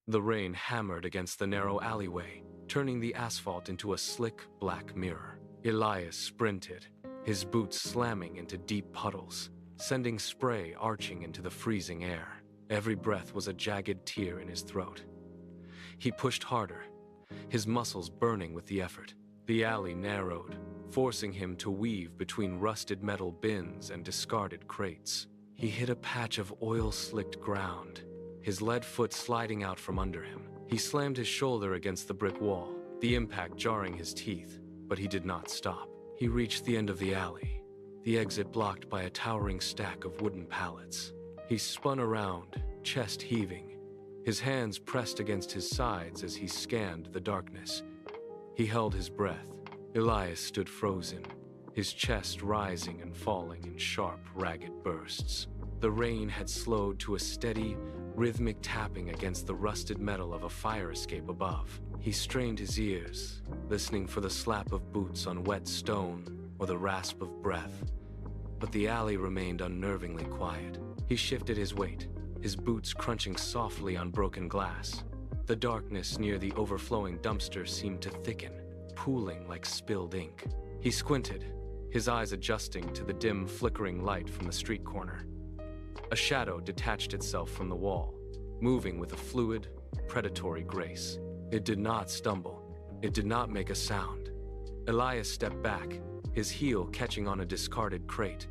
The rain hammered against the narrow alleyway, turning the asphalt into a slick black mirror. Elias sprinted, his boots slamming into deep puddles, sending spray arching into the freezing air. Every breath was a jagged tear in his throat. He pushed harder, his muscles burning with the effort. The alley narrowed, forcing him to weave between rusted metal bins and discarded crates. He hit a patch of oil-slicked ground, his lead foot sliding out from under him. He slammed his shoulder against the brick wall, the impact jarring his teeth, but he did not stop. He reached the end of the alley, the exit blocked by a towering stack of wooden pallets. He spun around, chest heaving, his hands pressed against his sides as he scanned the darkness. He held his breath. Elias stood frozen, his chest rising and falling in sharp, ragged bursts. The rain had slowed to a steady, rhythmic tapping against the rusted metal of a fire escape above. He strained his ears, listening for the slap of boots on wet stone or the rasp of breath. But the alley remained unnervingly quiet. He shifted his weight, his boots crunching softly on broken glass. The darkness near the overflowing dumpster seemed to thicken, pooling like spilled ink. He squinted, his eyes adjusting to the dim, flickering light from the street corner. A shadow detached itself from the wall, moving with a fluid, predatory grace. It did not stumble. It did not make a sound. Elias stepped back, his heel catching on a discarded crate.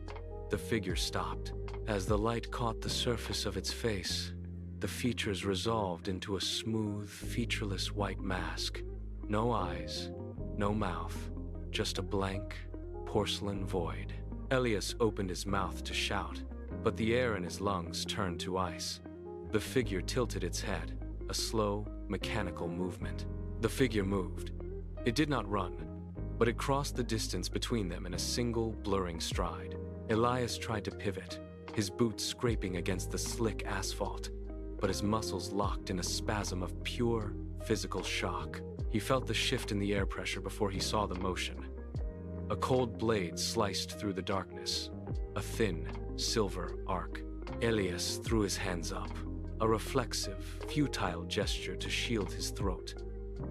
The figure stopped. As the light caught the surface of its face, the features resolved into a smooth, featureless white mask. No eyes, no mouth, just a blank, porcelain void. Elias opened his mouth to shout, but the air in his lungs turned to ice. The figure tilted its head, a slow, mechanical movement. The figure moved. It did not run, but it crossed the distance between them in a single, blurring stride. Elias tried to pivot, his boots scraping against the slick asphalt, but his muscles locked in a spasm of pure, physical shock. He felt the shift in the air pressure before he saw the motion. A cold blade sliced through the darkness, a thin, silver arc. Elias threw his hands up, a reflexive, futile gesture to shield his throat.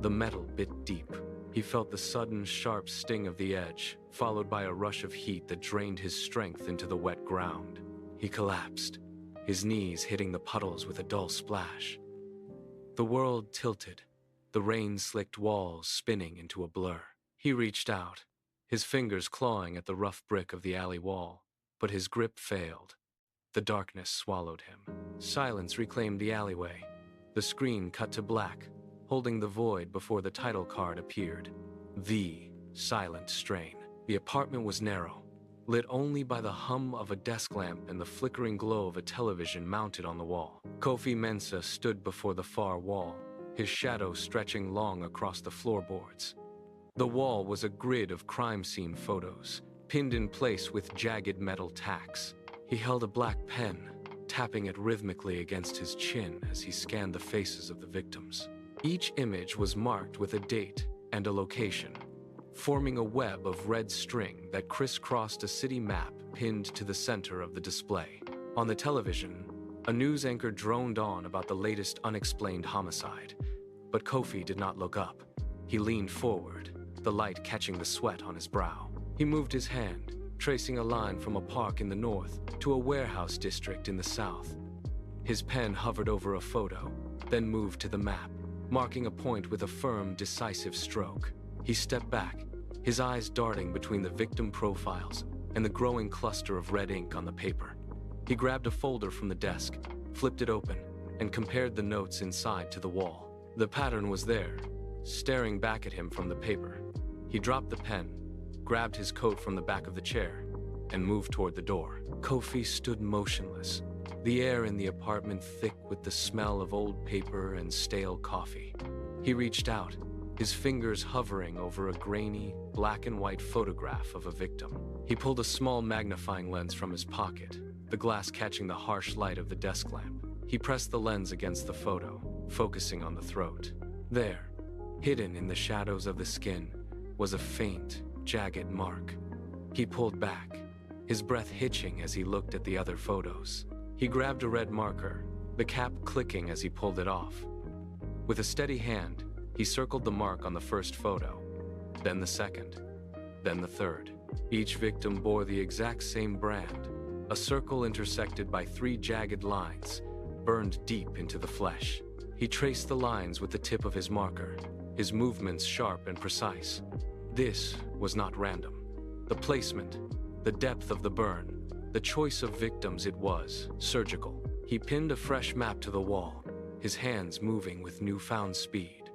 The metal bit deep. He felt the sudden, sharp sting of the edge, followed by a rush of heat that drained his strength into the wet ground. He collapsed, his knees hitting the puddles with a dull splash. The world tilted, the rain-slicked walls spinning into a blur. He reached out, his fingers clawing at the rough brick of the alley wall, but his grip failed. The darkness swallowed him. Silence reclaimed the alleyway. The screen cut to black, holding the void before the title card appeared. The Silent Strain. The apartment was narrow, lit only by the hum of a desk lamp and the flickering glow of a television mounted on the wall. Kofi Mensah stood before the far wall, his shadow stretching long across the floorboards. The wall was a grid of crime scene photos, pinned in place with jagged metal tacks. He held a black pen, tapping it rhythmically against his chin as he scanned the faces of the victims. Each image was marked with a date and a location, forming a web of red string that crisscrossed a city map pinned to the center of the display. On the television, a news anchor droned on about the latest unexplained homicide, but Kofi did not look up. He leaned forward, the light catching the sweat on his brow. He moved his hand, tracing a line from a park in the north to a warehouse district in the south. His pen hovered over a photo, then moved to the map, marking a point with a firm, decisive stroke. He stepped back, his eyes darting between the victim profiles and the growing cluster of red ink on the paper. He grabbed a folder from the desk, flipped it open, and compared the notes inside to the wall. The pattern was there, staring back at him from the paper. He dropped the pen, grabbed his coat from the back of the chair, and moved toward the door. Kofi stood motionless, the air in the apartment thick with the smell of old paper and stale coffee. He reached out, his fingers hovering over a grainy, black and white photograph of a victim. He pulled a small magnifying lens from his pocket, the glass catching the harsh light of the desk lamp. He pressed the lens against the photo, focusing on the throat. There, hidden in the shadows of the skin, was a faint, jagged mark. He pulled back, his breath hitching as he looked at the other photos. He grabbed a red marker, the cap clicking as he pulled it off. With a steady hand, he circled the mark on the first photo, then the second, then the third. Each victim bore the exact same brand, a circle intersected by 3 jagged lines, burned deep into the flesh. He traced the lines with the tip of his marker, his movements sharp and precise. This was not random. The placement, the depth of the burn, the choice of victims, it was surgical. He pinned a fresh map to the wall, his hands moving with newfound speed.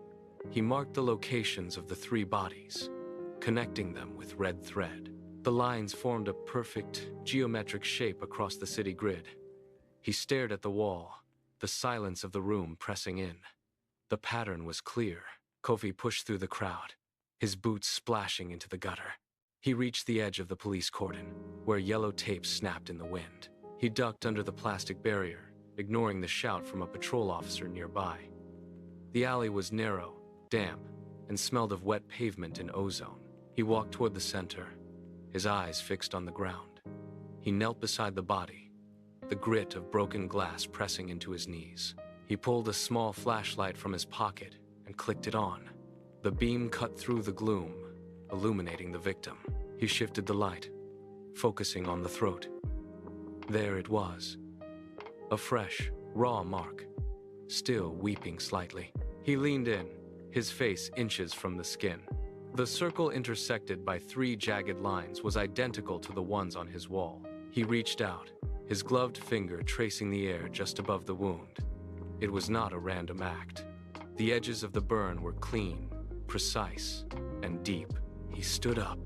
He marked the locations of the 3 bodies, connecting them with red thread. The lines formed a perfect, geometric shape across the city grid. He stared at the wall, the silence of the room pressing in. The pattern was clear. Kofi pushed through the crowd, his boots splashing into the gutter. He reached the edge of the police cordon, where yellow tape snapped in the wind. He ducked under the plastic barrier, ignoring the shout from a patrol officer nearby. The alley was narrow, damp, and smelled of wet pavement and ozone. He walked toward the center, his eyes fixed on the ground. He knelt beside the body, the grit of broken glass pressing into his knees. He pulled a small flashlight from his pocket and clicked it on. The beam cut through the gloom, illuminating the victim. He shifted the light, focusing on the throat. There it was, a fresh, raw mark, still weeping slightly. He leaned in, his face inches from the skin. The circle intersected by 3 jagged lines was identical to the ones on his wall. He reached out, his gloved finger tracing the air just above the wound. It was not a random act. The edges of the burn were clean, precise, and deep. He stood up,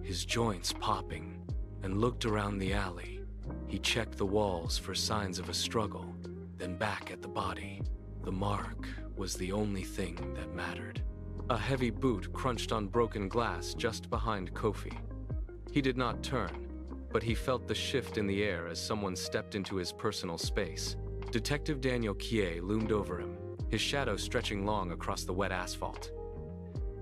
his joints popping, and looked around the alley. He checked the walls for signs of a struggle, then back at the body. The mark was the only thing that mattered. A heavy boot crunched on broken glass just behind Kofi. He did not turn, but he felt the shift in the air as someone stepped into his personal space. Detective Daniel Kie loomed over him, his shadow stretching long across the wet asphalt.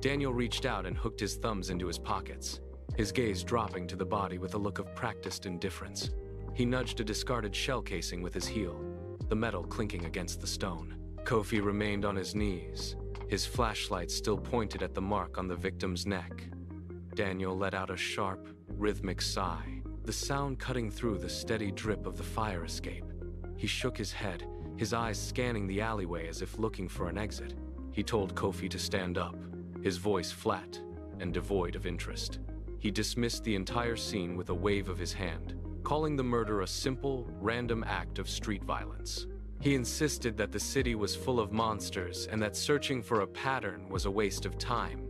Daniel reached out and hooked his thumbs into his pockets, his gaze dropping to the body with a look of practiced indifference. He nudged a discarded shell casing with his heel, the metal clinking against the stone. Kofi remained on his knees, his flashlight still pointed at the mark on the victim's neck. Daniel let out a sharp, rhythmic sigh, the sound cutting through the steady drip of the fire escape. He shook his head, his eyes scanning the alleyway as if looking for an exit. He told Kofi to stand up, his voice flat and devoid of interest. He dismissed the entire scene with a wave of his hand, calling the murder a simple, random act of street violence. He insisted that the city was full of monsters and that searching for a pattern was a waste of time.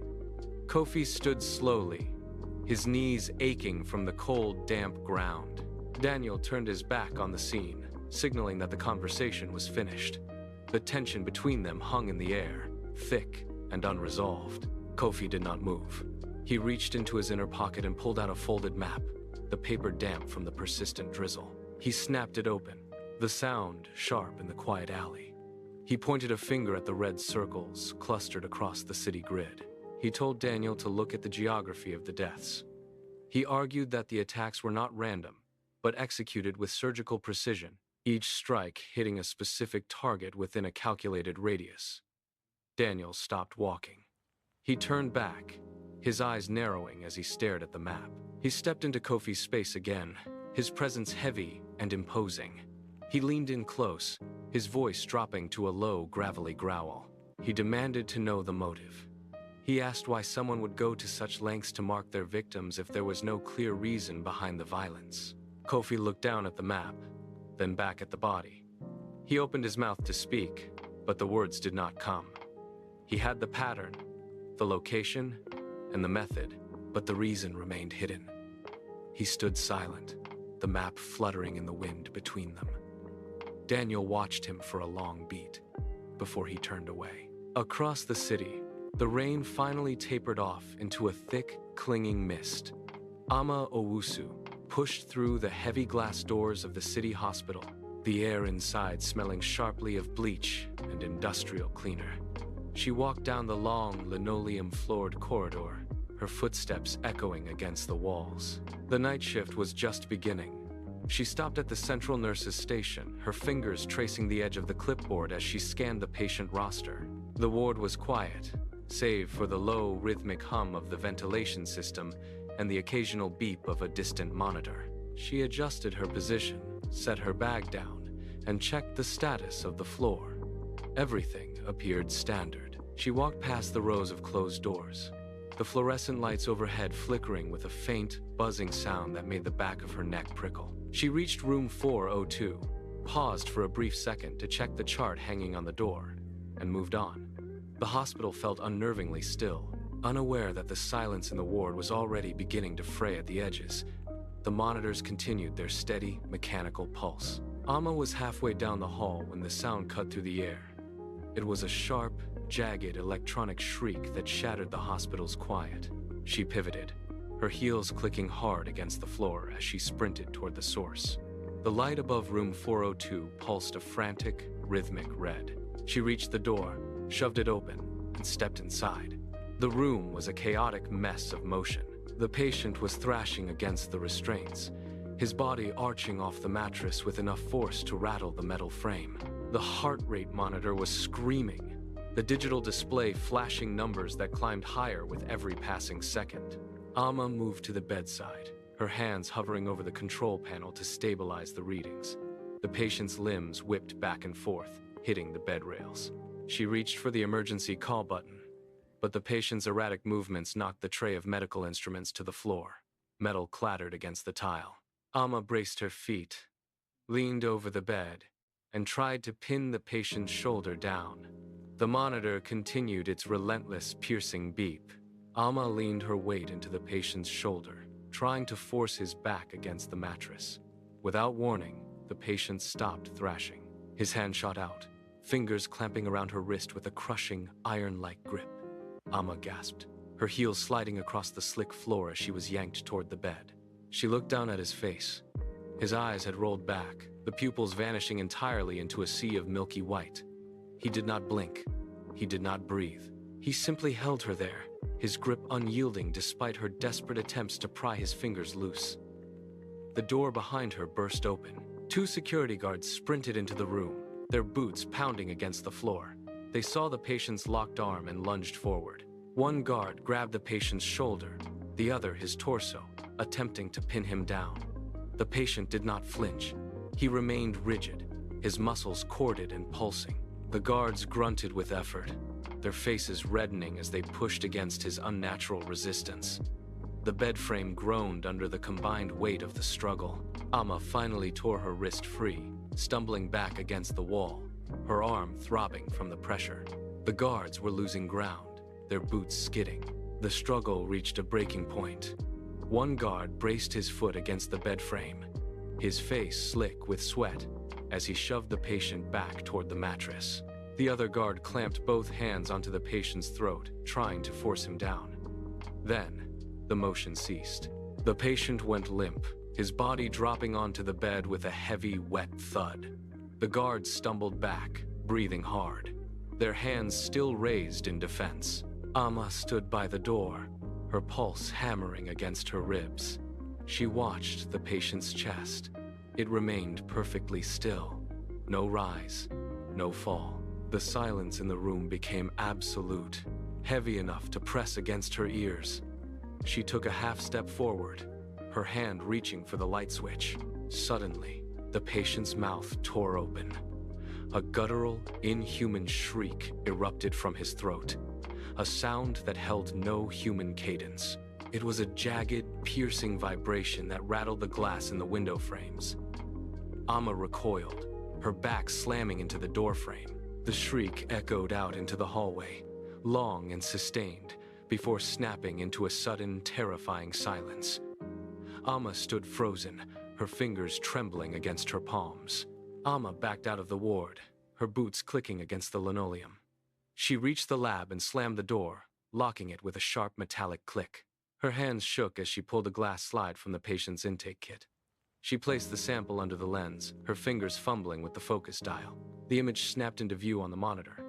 Kofi stood slowly, his knees aching from the cold, damp ground. Daniel turned his back on the scene, signaling that the conversation was finished. The tension between them hung in the air, thick and unresolved. Kofi did not move. He reached into his inner pocket and pulled out a folded map, the paper damp from the persistent drizzle. He snapped it open, the sound sharp in the quiet alley. He pointed a finger at the red circles clustered across the city grid. He told Daniel to look at the geography of the deaths. He argued that the attacks were not random, but executed with surgical precision, each strike hitting a specific target within a calculated radius. Daniel stopped walking. He turned back, his eyes narrowing as he stared at the map. He stepped into Kofi's space again, his presence heavy and imposing. He leaned in close, his voice dropping to a low, gravelly growl. He demanded to know the motive. He asked why someone would go to such lengths to mark their victims if there was no clear reason behind the violence. Kofi looked down at the map, then back at the body. He opened his mouth to speak, but the words did not come. He had the pattern, the location, and the method, but the reason remained hidden. He stood silent, the map fluttering in the wind between them. Daniel watched him for a long beat, before he turned away. Across the city, the rain finally tapered off into a thick, clinging mist. Ama Owusu pushed through the heavy glass doors of the city hospital, the air inside smelling sharply of bleach and industrial cleaner. She walked down the long, linoleum-floored corridor, her footsteps echoing against the walls. The night shift was just beginning. She stopped at the central nurse's station, her fingers tracing the edge of the clipboard as she scanned the patient roster. The ward was quiet, save for the low, rhythmic hum of the ventilation system and the occasional beep of a distant monitor. She adjusted her position, set her bag down, and checked the status of the floor. Everything appeared standard. She walked past the rows of closed doors, the fluorescent lights overhead flickering with a faint, buzzing sound that made the back of her neck prickle. She reached room 402, paused for a brief second to check the chart hanging on the door, and moved on. The hospital felt unnervingly still, unaware that the silence in the ward was already beginning to fray at the edges. The monitors continued their steady, mechanical pulse. Amma was halfway down the hall when the sound cut through the air. It was a sharp, jagged electronic shriek that shattered the hospital's quiet. She pivoted, her heels clicking hard against the floor as she sprinted toward the source. The light above room 402 pulsed a frantic, rhythmic red. She reached the door, shoved it open, and stepped inside. The room was a chaotic mess of motion. The patient was thrashing against the restraints, his body arching off the mattress with enough force to rattle the metal frame. The heart rate monitor was screaming, the digital display flashing numbers that climbed higher with every passing second. Amma moved to the bedside, her hands hovering over the control panel to stabilize the readings. The patient's limbs whipped back and forth, hitting the bed rails. She reached for the emergency call button, but the patient's erratic movements knocked the tray of medical instruments to the floor. Metal clattered against the tile. Amma braced her feet, leaned over the bed, and tried to pin the patient's shoulder down. The monitor continued its relentless, piercing beep. Amma leaned her weight into the patient's shoulder, trying to force his back against the mattress. Without warning, the patient stopped thrashing. His hand shot out, fingers clamping around her wrist with a crushing, iron-like grip. Amma gasped, her heels sliding across the slick floor as she was yanked toward the bed. She looked down at his face. His eyes had rolled back, the pupils vanishing entirely into a sea of milky white. He did not blink. He did not breathe. He simply held her there, his grip unyielding despite her desperate attempts to pry his fingers loose. The door behind her burst open. Two security guards sprinted into the room, their boots pounding against the floor. They saw the patient's locked arm and lunged forward. One guard grabbed the patient's shoulder, the other his torso, attempting to pin him down. The patient did not flinch. He remained rigid, his muscles corded and pulsing. The guards grunted with effort, their faces reddening as they pushed against his unnatural resistance. The bed frame groaned under the combined weight of the struggle. Amma finally tore her wrist free, stumbling back against the wall, her arm throbbing from the pressure. The guards were losing ground, their boots skidding. The struggle reached a breaking point. One guard braced his foot against the bed frame, his face slick with sweat, as he shoved the patient back toward the mattress. The other guard clamped both hands onto the patient's throat, trying to force him down. Then, the motion ceased. The patient went limp, his body dropping onto the bed with a heavy, wet thud. The guards stumbled back, breathing hard, their hands still raised in defense. Amma stood by the door, her pulse hammering against her ribs. She watched the patient's chest. It remained perfectly still. No rise, no fall. The silence in the room became absolute, heavy enough to press against her ears. She took a half step forward, her hand reaching for the light switch. Suddenly, the patient's mouth tore open. A guttural, inhuman shriek erupted from his throat, a sound that held no human cadence. It was a jagged, piercing vibration that rattled the glass in the window frames. Amma recoiled, her back slamming into the door frame. The shriek echoed out into the hallway, long and sustained, before snapping into a sudden, terrifying silence. Amma stood frozen, her fingers trembling against her palms. Amma backed out of the ward, her boots clicking against the linoleum. She reached the lab and slammed the door, locking it with a sharp metallic click. Her hands shook as she pulled a glass slide from the patient's intake kit. She placed the sample under the lens, her fingers fumbling with the focus dial. The image snapped into view on the monitor.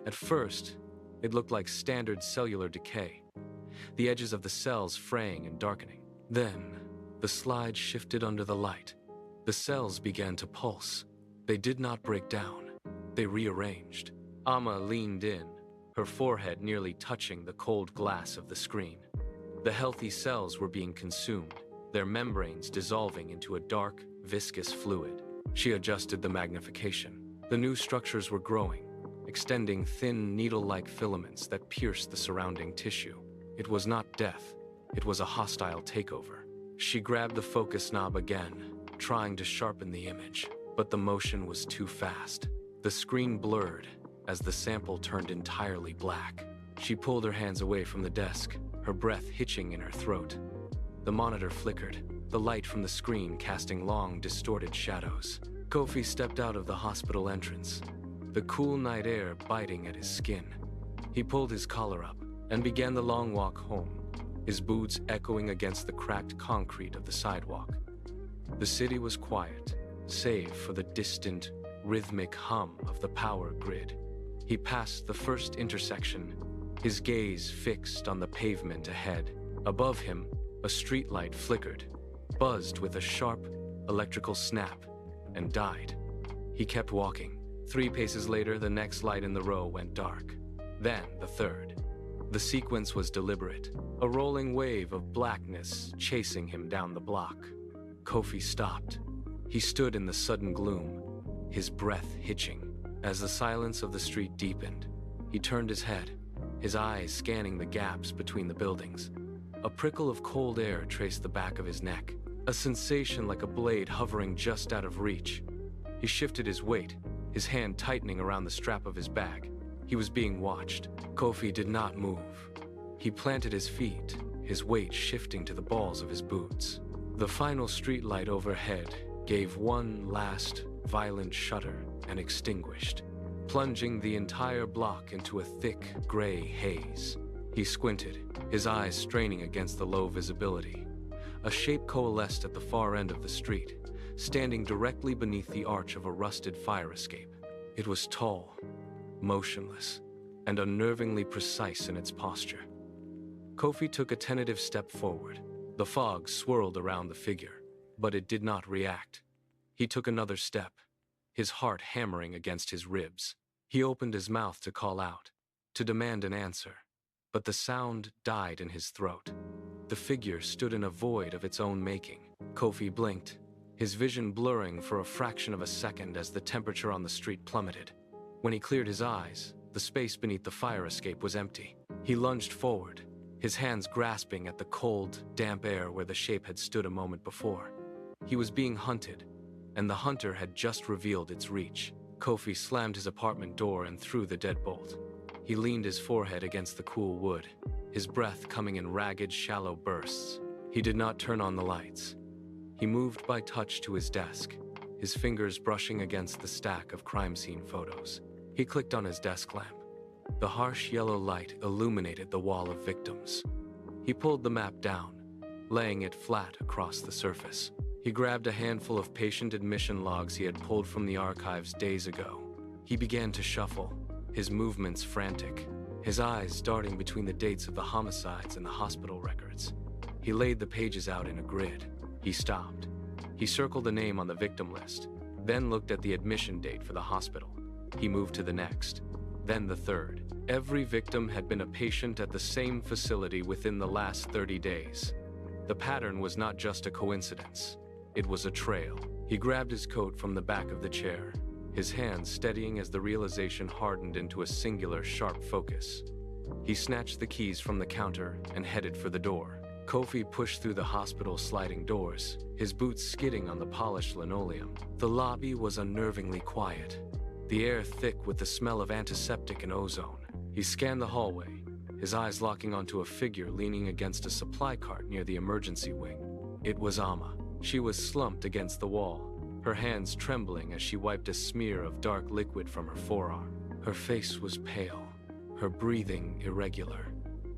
At first, it looked like standard cellular decay, the edges of the cells fraying and darkening. Then, the slide shifted under the light. The cells began to pulse. They did not break down. They rearranged. Amma leaned in, her forehead nearly touching the cold glass of the screen. The healthy cells were being consumed, their membranes dissolving into a dark, viscous fluid. She adjusted the magnification. The new structures were growing, extending thin, needle-like filaments that pierced the surrounding tissue. It was not death. It was a hostile takeover. She grabbed the focus knob again, trying to sharpen the image, but the motion was too fast. The screen blurred as the sample turned entirely black. She pulled her hands away from the desk, her breath hitching in her throat. The monitor flickered, the light from the screen casting long, distorted shadows. Kofi stepped out of the hospital entrance, the cool night air biting at his skin. He pulled his collar up and began the long walk home, his boots echoing against the cracked concrete of the sidewalk. The city was quiet, save for the distant, rhythmic hum of the power grid. He passed the first intersection, his gaze fixed on the pavement ahead. Above him, a streetlight flickered, buzzed with a sharp electrical snap, and died. He kept walking. 3 paces later, the next light in the row went dark. Then the third. The sequence was deliberate, a rolling wave of blackness chasing him down the block. Kofi stopped. He stood in the sudden gloom, his breath hitching. As the silence of the street deepened, he turned his head, his eyes scanning the gaps between the buildings. A prickle of cold air traced the back of his neck, a sensation like a blade hovering just out of reach. He shifted his weight, his hand tightening around the strap of his bag. He was being watched. Kofi did not move. He planted his feet, his weight shifting to the balls of his boots. The final streetlight overhead gave one last, violent shudder and extinguished, plunging the entire block into a thick, gray haze. He squinted, his eyes straining against the low visibility. A shape coalesced at the far end of the street, standing directly beneath the arch of a rusted fire escape. It was tall, motionless, and unnervingly precise in its posture. Kofi took a tentative step forward. The fog swirled around the figure, but it did not react. He took another step, his heart hammering against his ribs. He opened his mouth to call out, to demand an answer, but the sound died in his throat. The figure stood in a void of its own making. Kofi blinked, his vision blurring for a fraction of a second as the temperature on the street plummeted. When he cleared his eyes, the space beneath the fire escape was empty. He lunged forward, his hands grasping at the cold, damp air where the shape had stood a moment before. He was being hunted, and the hunter had just revealed its reach. Kofi slammed his apartment door and threw the deadbolt. He leaned his forehead against the cool wood, his breath coming in ragged, shallow bursts. He did not turn on the lights. He moved by touch to his desk, his fingers brushing against the stack of crime scene photos. He clicked on his desk lamp. The harsh yellow light illuminated the wall of victims. He pulled the map down, laying it flat across the surface. He grabbed a handful of patient admission logs he had pulled from the archives days ago. He began to shuffle, his movements frantic, his eyes darting between the dates of the homicides and the hospital records. He laid the pages out in a grid. He stopped. He circled a name on the victim list, then looked at the admission date for the hospital. He moved to the next, then the third. Every victim had been a patient at the same facility within the last 30 days. The pattern was not just a coincidence. It was a trail. He grabbed his coat from the back of the chair, his hands steadying as the realization hardened into a singular, sharp focus. He snatched the keys from the counter and headed for the door. Kofi pushed through the hospital's sliding doors, his boots skidding on the polished linoleum. The lobby was unnervingly quiet, the air thick with the smell of antiseptic and ozone. He scanned the hallway, his eyes locking onto a figure leaning against a supply cart near the emergency wing. It was Amma. She was slumped against the wall, her hands trembling as she wiped a smear of dark liquid from her forearm. Her face was pale, her breathing irregular.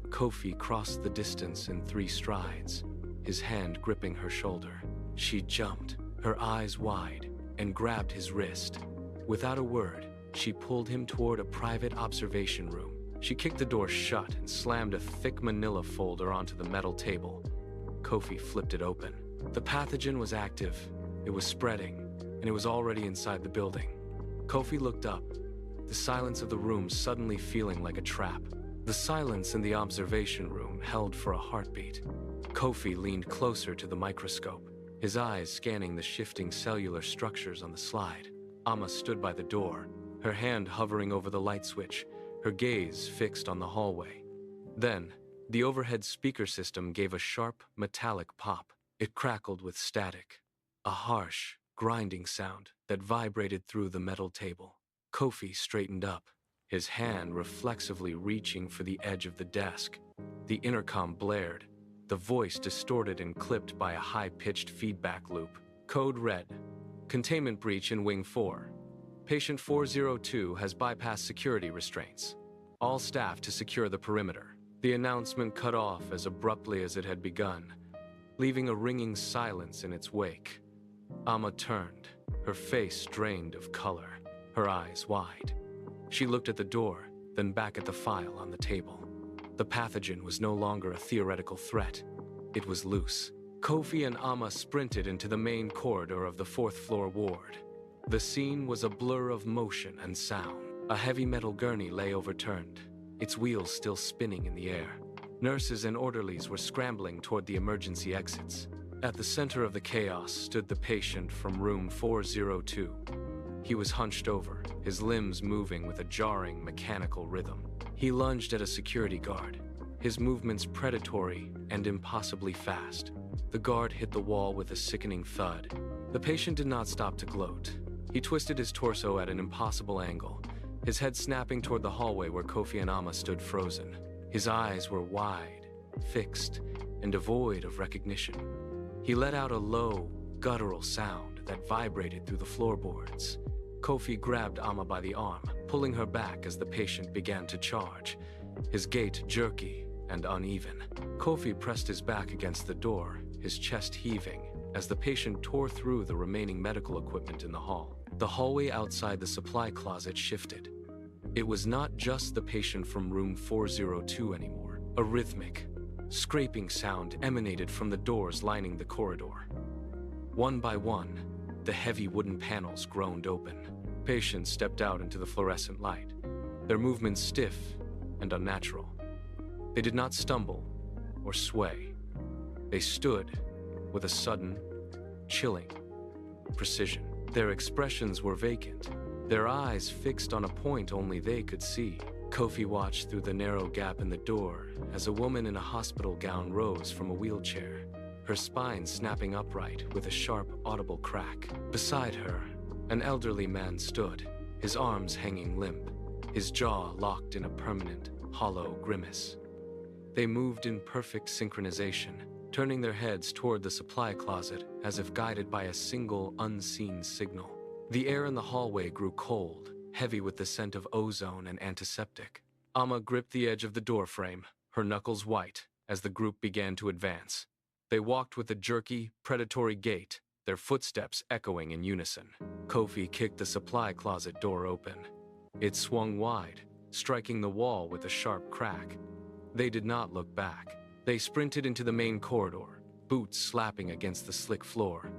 Kofi crossed the distance in 3 strides, his hand gripping her shoulder. She jumped, her eyes wide, and grabbed his wrist. Without a word, she pulled him toward a private observation room. She kicked the door shut and slammed a thick manila folder onto the metal table. Kofi flipped it open. The pathogen was active, it was spreading, and it was already inside the building. Kofi looked up, the silence of the room suddenly feeling like a trap. The silence in the observation room held for a heartbeat. Kofi leaned closer to the microscope, his eyes scanning the shifting cellular structures on the slide. Amma stood by the door, her hand hovering over the light switch, her gaze fixed on the hallway. Then, the overhead speaker system gave a sharp, metallic pop. It crackled with static, a harsh, grinding sound that vibrated through the metal table. Kofi straightened up, his hand reflexively reaching for the edge of the desk. The intercom blared, the voice distorted and clipped by a high-pitched feedback loop. Code red. Containment breach in Wing 4. Patient 402 has bypassed security restraints. All staff to secure the perimeter. The announcement cut off as abruptly as it had begun, leaving a ringing silence in its wake. Amma turned, her face drained of color, her eyes wide. She looked at the door, then back at the file on the table. The pathogen was no longer a theoretical threat. It was loose. Kofi and Amma sprinted into the main corridor of the fourth-floor ward. The scene was a blur of motion and sound. A heavy metal gurney lay overturned, its wheels still spinning in the air. Nurses and orderlies were scrambling toward the emergency exits. At the center of the chaos stood the patient from room 402. He was hunched over, his limbs moving with a jarring, mechanical rhythm. He lunged at a security guard, his movements predatory and impossibly fast. The guard hit the wall with a sickening thud. The patient did not stop to gloat. He twisted his torso at an impossible angle, his head snapping toward the hallway where Kofi and Amma stood frozen. His eyes were wide, fixed, and devoid of recognition. He let out a low, guttural sound that vibrated through the floorboards. Kofi grabbed Amma by the arm, pulling her back as the patient began to charge, his gait jerky and uneven. Kofi pressed his back against the door, his chest heaving, as the patient tore through the remaining medical equipment in the hall. The hallway outside the supply closet shifted. It was not just the patient from room 402 anymore. A rhythmic, scraping sound emanated from the doors lining the corridor. One by one, the heavy wooden panels groaned open. Patients stepped out into the fluorescent light, their movements stiff and unnatural. They did not stumble or sway. They stood with a sudden, chilling precision. Their expressions were vacant, their eyes fixed on a point only they could see. Kofi watched through the narrow gap in the door as a woman in a hospital gown rose from a wheelchair, her spine snapping upright with a sharp, audible crack. Beside her, an elderly man stood, his arms hanging limp, his jaw locked in a permanent, hollow grimace. They moved in perfect synchronization, turning their heads toward the supply closet as if guided by a single, unseen signal. The air in the hallway grew cold, heavy with the scent of ozone and antiseptic. Amma gripped the edge of the doorframe, her knuckles white, as the group began to advance. They walked with a jerky, predatory gait, their footsteps echoing in unison. Kofi kicked the supply closet door open. It swung wide, striking the wall with a sharp crack. They did not look back. They sprinted into the main corridor, boots slapping against the slick floor.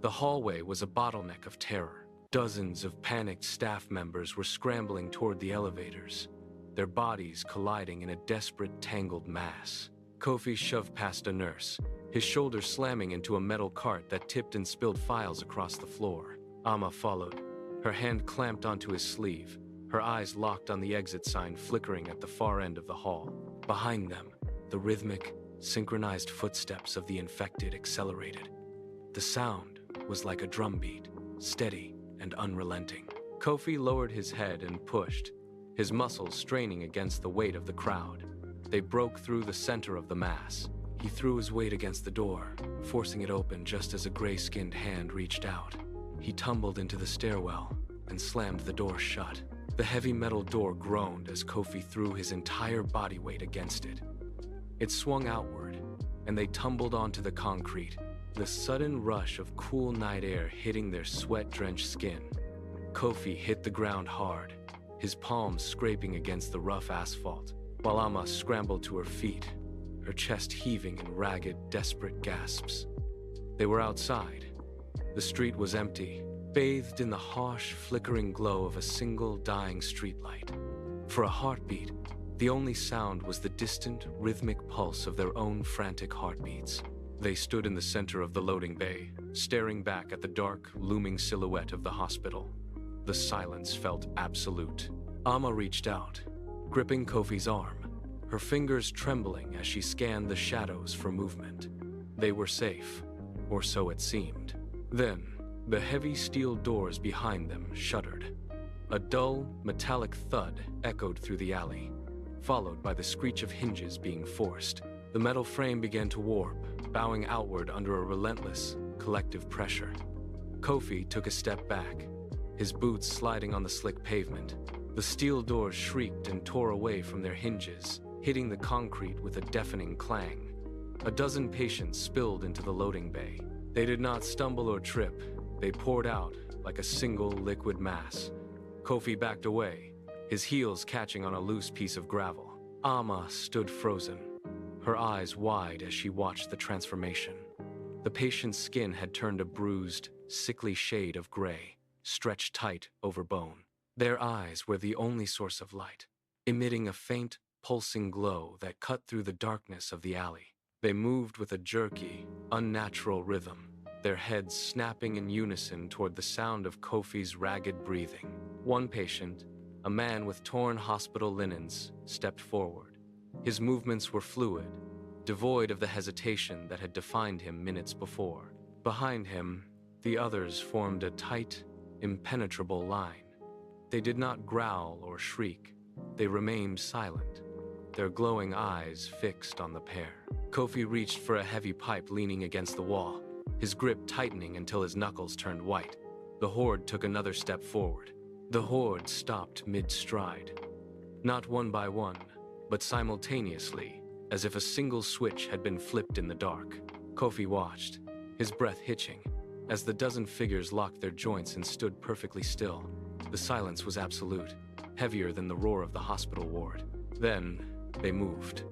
The hallway was a bottleneck of terror. Dozens of panicked staff members were scrambling toward the elevators, their bodies colliding in a desperate, tangled mass. Kofi shoved past a nurse, his shoulder slamming into a metal cart that tipped and spilled files across the floor. Amma followed, her hand clamped onto his sleeve, her eyes locked on the exit sign flickering at the far end of the hall. Behind them, the rhythmic, synchronized footsteps of the infected accelerated. The sound was like a drumbeat, steady and unrelenting. Kofi lowered his head and pushed, his muscles straining against the weight of the crowd. They broke through the center of the mass. He threw his weight against the door, forcing it open just as a gray-skinned hand reached out. He tumbled into the stairwell and slammed the door shut. The heavy metal door groaned as Kofi threw his entire body weight against it. It swung outward, and they tumbled onto the concrete, the sudden rush of cool night air hitting their sweat-drenched skin. Kofi hit the ground hard, his palms scraping against the rough asphalt, while Amma scrambled to her feet, her chest heaving in ragged, desperate gasps. They were outside. The street was empty, bathed in the harsh, flickering glow of a single dying streetlight. For a heartbeat, the only sound was the distant, rhythmic pulse of their own frantic heartbeats. They stood in the center of the loading bay, staring back at the dark, looming silhouette of the hospital. The silence felt absolute. Amma reached out, gripping Kofi's arm, her fingers trembling as she scanned the shadows for movement. They were safe, or so it seemed. Then, the heavy steel doors behind them shuddered. A dull, metallic thud echoed through the alley, followed by the screech of hinges being forced. The metal frame began to warp, bowing outward under a relentless, collective pressure. Kofi took a step back, his boots sliding on the slick pavement. The steel doors shrieked and tore away from their hinges, hitting the concrete with a deafening clang. A dozen patients spilled into the loading bay. They did not stumble or trip. They poured out like a single liquid mass. Kofi backed away, his heels catching on a loose piece of gravel. Amma stood frozen, her eyes wide as she watched the transformation. The patient's skin had turned a bruised, sickly shade of gray, stretched tight over bone. Their eyes were the only source of light, emitting a faint, pulsing glow that cut through the darkness of the alley. They moved with a jerky, unnatural rhythm, their heads snapping in unison toward the sound of Kofi's ragged breathing. One patient, a man with torn hospital linens, stepped forward. His movements were fluid, devoid of the hesitation that had defined him minutes before. Behind him, the others formed a tight, impenetrable line. They did not growl or shriek. They remained silent, their glowing eyes fixed on the pair. Kofi reached for a heavy pipe leaning against the wall, his grip tightening until his knuckles turned white. The horde took another step forward. The horde stopped mid-stride. Not one by one, but simultaneously, as if a single switch had been flipped in the dark. Kofi watched, his breath hitching, as the dozen figures locked their joints and stood perfectly still. The silence was absolute, heavier than the roar of the hospital ward. Then, they moved.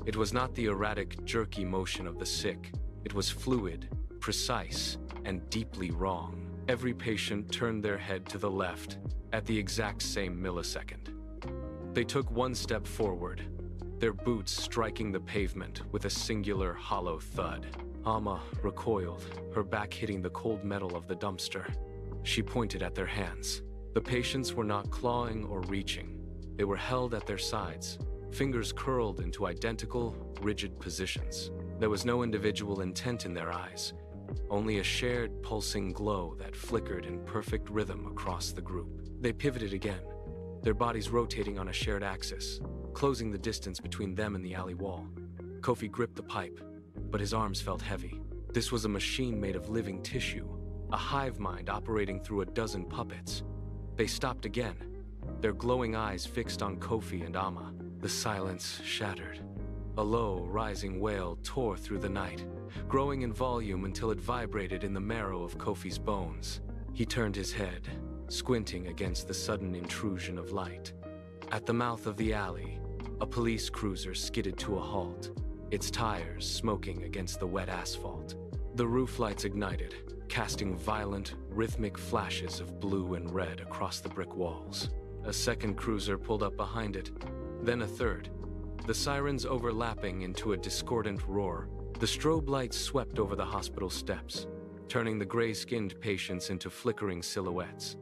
It was not the erratic, jerky motion of the sick. It was fluid, precise, and deeply wrong. Every patient turned their head to the left at the exact same millisecond. They took one step forward, their boots striking the pavement with a singular hollow thud. Amma recoiled, her back hitting the cold metal of the dumpster. She pointed at their hands. The patients were not clawing or reaching. They were held at their sides, fingers curled into identical, rigid positions. There was no individual intent in their eyes, only a shared, pulsing glow that flickered in perfect rhythm across the group. They pivoted again, their bodies rotating on a shared axis, closing the distance between them and the alley wall. Kofi gripped the pipe, but his arms felt heavy. This was a machine made of living tissue, a hive mind operating through a dozen puppets. They stopped again, their glowing eyes fixed on Kofi and Amma. The silence shattered. A low, rising wail tore through the night, growing in volume until it vibrated in the marrow of Kofi's bones. He turned his head, squinting against the sudden intrusion of light. At the mouth of the alley, a police cruiser skidded to a halt, its tires smoking against the wet asphalt. The roof lights ignited, casting violent, rhythmic flashes of blue and red across the brick walls. A second cruiser pulled up behind it, then a third, the sirens overlapping into a discordant roar. The strobe lights swept over the hospital steps, turning the gray-skinned patients into flickering silhouettes.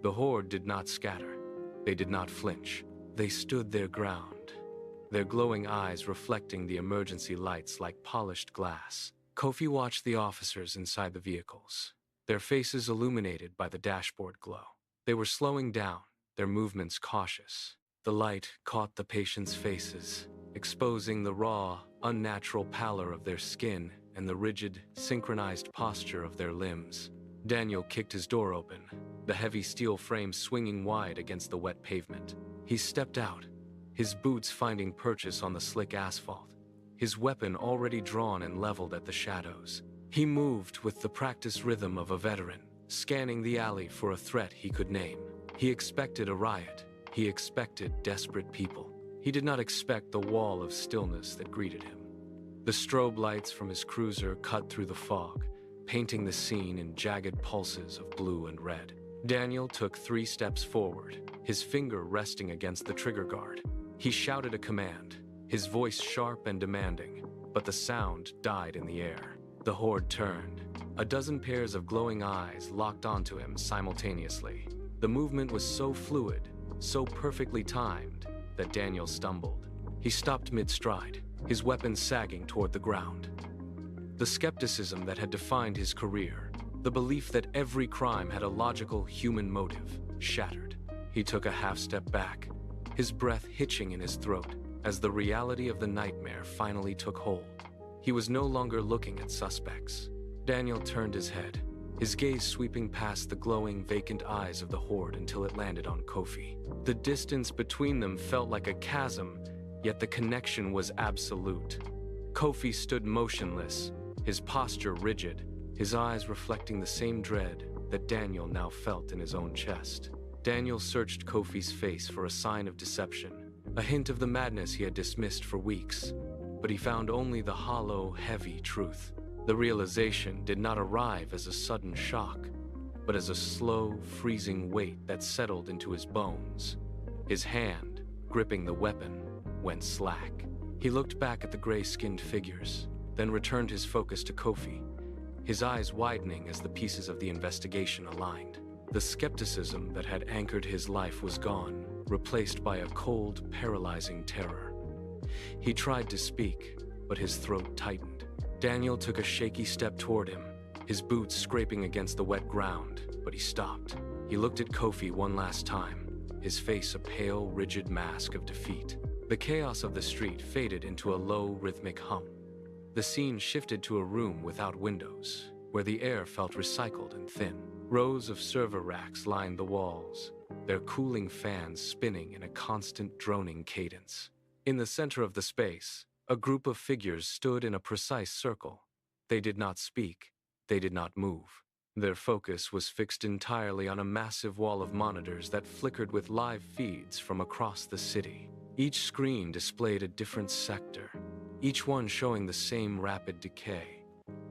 The horde did not scatter. They did not flinch. They stood their ground, their glowing eyes reflecting the emergency lights like polished glass. Kofi watched the officers inside the vehicles, their faces illuminated by the dashboard glow. They were slowing down, their movements cautious. The light caught the patients' faces, exposing the raw, unnatural pallor of their skin and the rigid, synchronized posture of their limbs. Daniel kicked his door open, the heavy steel frame swinging wide against the wet pavement. He stepped out, his boots finding purchase on the slick asphalt, his weapon already drawn and leveled at the shadows. He moved with the practiced rhythm of a veteran, scanning the alley for a threat he could name. He expected a riot. He expected desperate people. He did not expect the wall of stillness that greeted him. The strobe lights from his cruiser cut through the fog, painting the scene in jagged pulses of blue and red. Daniel took 3 steps forward, his finger resting against the trigger guard. He shouted a command, his voice sharp and demanding, but the sound died in the air. The horde turned. A dozen pairs of glowing eyes locked onto him simultaneously. The movement was so fluid, so perfectly timed, that Daniel stumbled. He stopped mid-stride, his weapon sagging toward the ground. The skepticism that had defined his career, the belief that every crime had a logical human motive, shattered. He took a half-step back, his breath hitching in his throat, as the reality of the nightmare finally took hold. He was no longer looking at suspects. Daniel turned his head, his gaze sweeping past the glowing, vacant eyes of the horde until it landed on Kofi. The distance between them felt like a chasm, yet the connection was absolute. Kofi stood motionless, his posture rigid, his eyes reflecting the same dread that Daniel now felt in his own chest. Daniel searched Kofi's face for a sign of deception, a hint of the madness he had dismissed for weeks, but he found only the hollow, heavy truth. The realization did not arrive as a sudden shock, but as a slow, freezing weight that settled into his bones. His hand, gripping the weapon, went slack. He looked back at the gray-skinned figures, then returned his focus to Kofi, his eyes widening as the pieces of the investigation aligned. The skepticism that had anchored his life was gone, replaced by a cold, paralyzing terror. He tried to speak, but his throat tightened. Daniel took a shaky step toward him, his boots scraping against the wet ground, but he stopped. He looked at Kofi one last time, his face a pale, rigid mask of defeat. The chaos of the street faded into a low, rhythmic hum. The scene shifted to a room without windows, where the air felt recycled and thin. Rows of server racks lined the walls, their cooling fans spinning in a constant droning cadence. In the center of the space, a group of figures stood in a precise circle. They did not speak, they did not move. Their focus was fixed entirely on a massive wall of monitors that flickered with live feeds from across the city. Each screen displayed a different sector, each one showing the same rapid decay.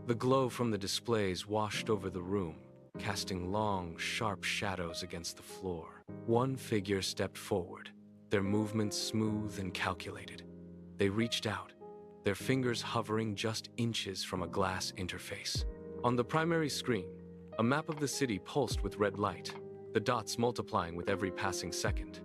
The glow from the displays washed over the room, casting long, sharp shadows against the floor. One figure stepped forward, their movements smooth and calculated. They reached out, their fingers hovering just inches from a glass interface. On the primary screen, a map of the city pulsed with red light, the dots multiplying with every passing second.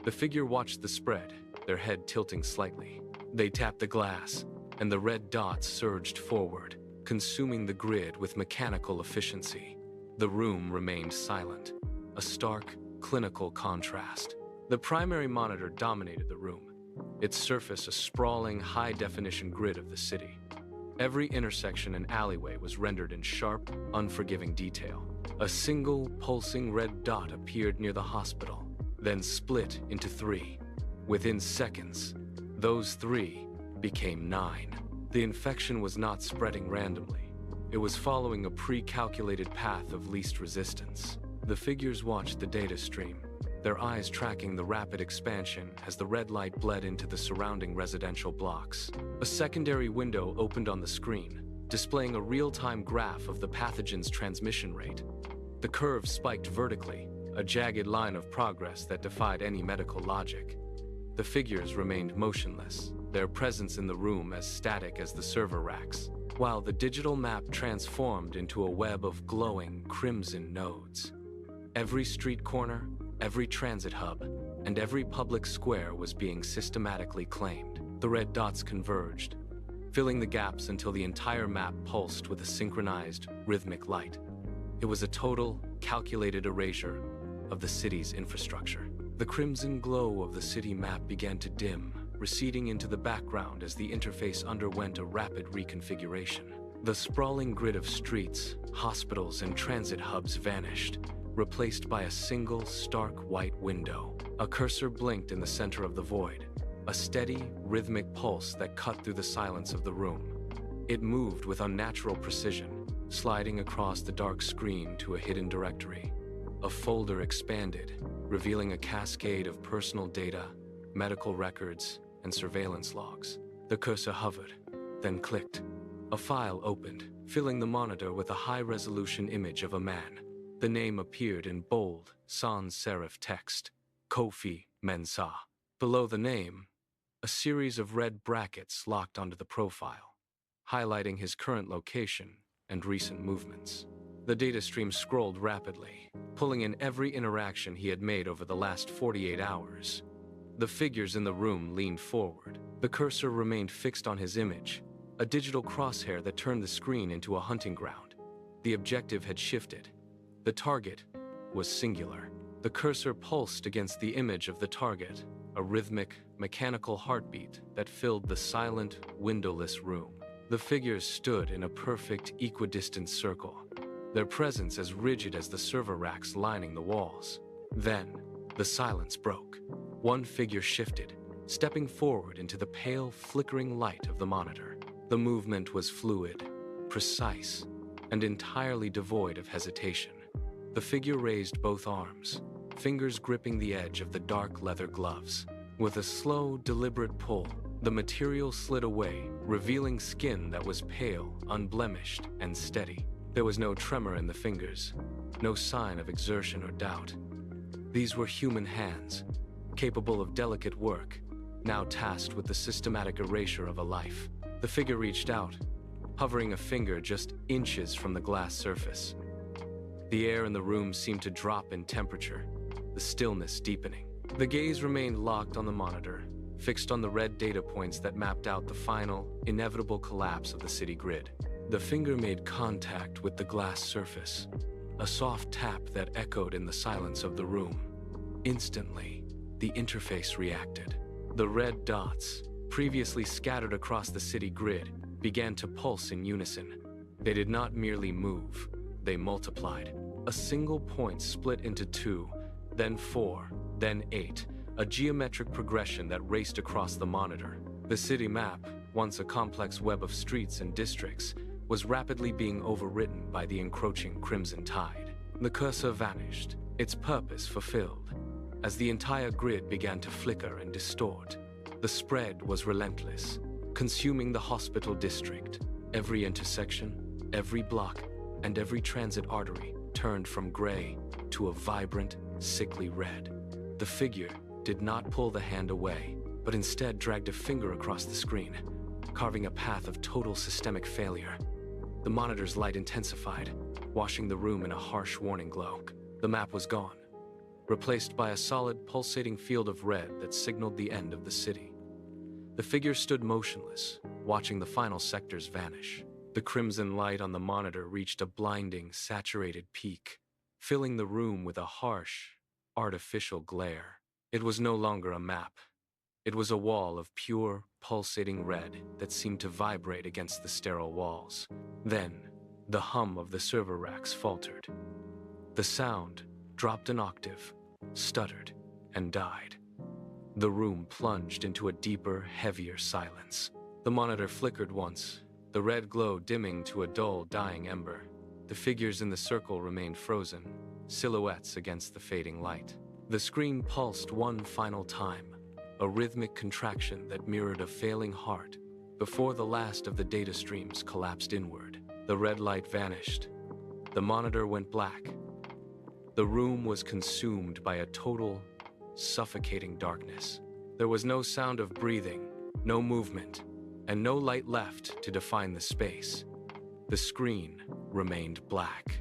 The figure watched the spread, their head tilting slightly. They tapped the glass, and the red dots surged forward, consuming the grid with mechanical efficiency. The room remained silent, a stark, clinical contrast. The primary monitor dominated the room, its surface a sprawling, high-definition grid of the city. Every intersection and alleyway was rendered in sharp, unforgiving detail. A single, pulsing red dot appeared near the hospital, then split into 3. Within seconds, those 3 became 9. The infection was not spreading randomly. It was following a pre-calculated path of least resistance. The figures watched the data stream, their eyes tracking the rapid expansion as the red light bled into the surrounding residential blocks. A secondary window opened on the screen, displaying a real-time graph of the pathogen's transmission rate. The curve spiked vertically, a jagged line of progress that defied any medical logic. The figures remained motionless, their presence in the room as static as the server racks, while the digital map transformed into a web of glowing, crimson nodes. Every street corner, every transit hub, and every public square was being systematically claimed. The red dots converged, filling the gaps until the entire map pulsed with a synchronized, rhythmic light. It was a total, calculated erasure of the city's infrastructure. The crimson glow of the city map began to dim, receding into the background as the interface underwent a rapid reconfiguration. The sprawling grid of streets, hospitals, and transit hubs vanished, replaced by a single, stark white window. A cursor blinked in the center of the void, a steady, rhythmic pulse that cut through the silence of the room. It moved with unnatural precision, sliding across the dark screen to a hidden directory. A folder expanded, revealing a cascade of personal data, medical records, and surveillance logs. The cursor hovered, then clicked. A file opened, filling the monitor with a high-resolution image of a man. The name appeared in bold, sans-serif text, Kofi Mensah. Below the name, a series of red brackets locked onto the profile, highlighting his current location and recent movements. The data stream scrolled rapidly, pulling in every interaction he had made over the last 48 hours. The figures in the room leaned forward. The cursor remained fixed on his image, a digital crosshair that turned the screen into a hunting ground. The objective had shifted. The target was singular. The cursor pulsed against the image of the target, a rhythmic, mechanical heartbeat that filled the silent, windowless room. The figures stood in a perfect, equidistant circle, their presence as rigid as the server racks lining the walls. Then, the silence broke. One figure shifted, stepping forward into the pale, flickering light of the monitor. The movement was fluid, precise, and entirely devoid of hesitation. The figure raised both arms, fingers gripping the edge of the dark leather gloves. With a slow, deliberate pull, the material slid away, revealing skin that was pale, unblemished, and steady. There was no tremor in the fingers, no sign of exertion or doubt. These were human hands, capable of delicate work, now tasked with the systematic erasure of a life. The figure reached out, hovering a finger just inches from the glass surface. The air in the room seemed to drop in temperature, the stillness deepening. The gaze remained locked on the monitor, fixed on the red data points that mapped out the final, inevitable collapse of the city grid. The finger made contact with the glass surface, a soft tap that echoed in the silence of the room. Instantly, the interface reacted. The red dots, previously scattered across the city grid, began to pulse in unison. They did not merely move, they multiplied. A single point split into 2, then 4, then 8, a geometric progression that raced across the monitor. The city map, once a complex web of streets and districts, was rapidly being overwritten by the encroaching crimson tide. The cursor vanished, its purpose fulfilled. As the entire grid began to flicker and distort, the spread was relentless, consuming the hospital district. Every intersection, every block, and every transit artery turned from gray to a vibrant, sickly red. The figure did not pull the hand away, but instead dragged a finger across the screen, carving a path of total systemic failure. The monitor's light intensified, washing the room in a harsh warning glow. The map was gone, replaced by a solid, pulsating field of red that signaled the end of the city. The figure stood motionless, watching the final sectors vanish. The crimson light on the monitor reached a blinding, saturated peak, filling the room with a harsh, artificial glare. It was no longer a map. It was a wall of pure, pulsating red that seemed to vibrate against the sterile walls. Then, the hum of the server racks faltered. The sound dropped an octave, stuttered, and died. The room plunged into a deeper, heavier silence. The monitor flickered once, the red glow dimming to a dull, dying ember. The figures in the circle remained frozen, silhouettes against the fading light. The screen pulsed one final time, a rhythmic contraction that mirrored a failing heart, before the last of the data streams collapsed inward. The red light vanished. The monitor went black. The room was consumed by a total, suffocating darkness. There was no sound of breathing, no movement, and no light left to define the space. The screen remained black.